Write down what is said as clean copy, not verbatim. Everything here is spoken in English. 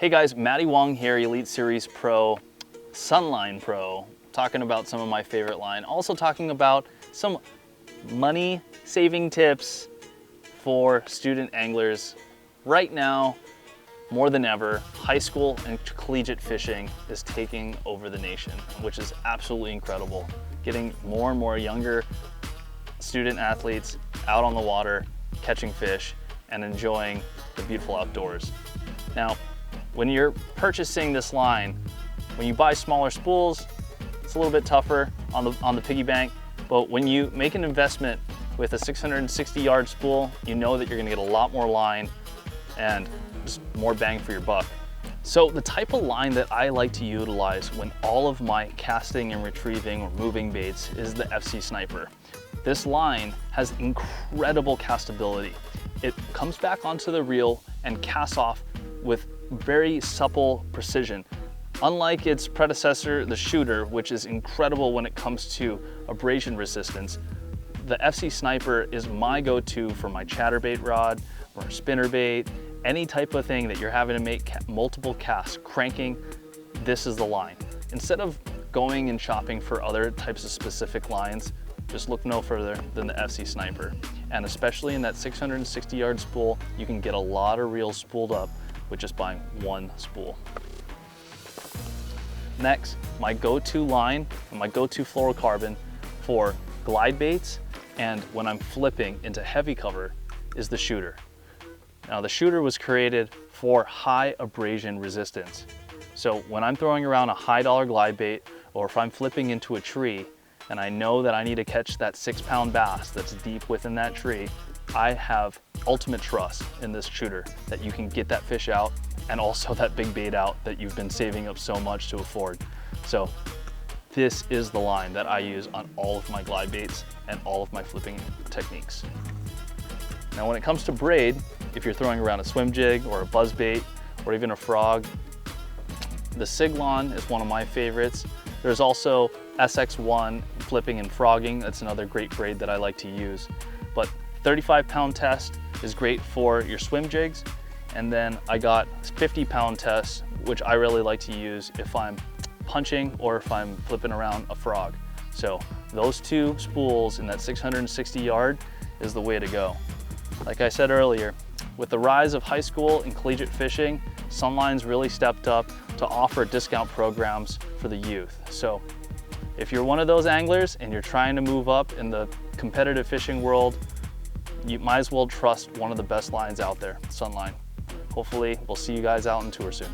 Hey guys, Matty Wong here, Elite Series Pro, Sunline Pro, talking about some of my favorite line. Also talking about some money saving tips for student anglers. Right now, more than ever, high school and collegiate fishing is taking over the nation, which is absolutely incredible. Getting more and more younger student athletes out on the water, catching fish, and enjoying the beautiful outdoors. Now, when you're purchasing this line, when you buy smaller spools, it's a little bit tougher on the piggy bank, but when you make an investment with a 660-yard spool, you know that you're gonna get a lot more line and just more bang for your buck. So the type of line that I like to utilize when all of my casting and retrieving or moving baits is the FC Sniper. This line has incredible castability. It comes back onto the reel and casts off with very supple precision. Unlike its predecessor, the Shooter, which is incredible when it comes to abrasion resistance, the FC Sniper is my go-to for my chatterbait rod or spinnerbait, any type of thing that you're having to make multiple casts, cranking, this is the line. Instead of going and shopping for other types of specific lines, just look no further than the FC Sniper. And especially in that 660-yard spool, you can get a lot of reels spooled up with just buying one spool. Next, my go-to line, my go-to fluorocarbon for glide baits and when I'm flipping into heavy cover is the Shooter. Now the Shooter was created for high abrasion resistance. So when I'm throwing around a high dollar glide bait or if I'm flipping into a tree and I know that I need to catch that 6-pound bass that's deep within that tree, I have ultimate trust in this Shooter that you can get that fish out and also that big bait out that you've been saving up so much to afford. So this is the line that I use on all of my glide baits and all of my flipping techniques. Now when it comes to braid, if you're throwing around a swim jig or a buzz bait or even a frog, the Siglon is one of my favorites. There's also SX1 flipping and frogging. That's another great braid that I like to use. But 35-pound test is great for your swim jigs. And then I got 50-pound test, which I really like to use if I'm punching or if I'm flipping around a frog. So those two spools in that 660 yard is the way to go. Like I said earlier, with the rise of high school and collegiate fishing, Sunline's really stepped up to offer discount programs for the youth. So if you're one of those anglers and you're trying to move up in the competitive fishing world, you might as well trust one of the best lines out there, Sunline. Hopefully, we'll see you guys out on tour soon.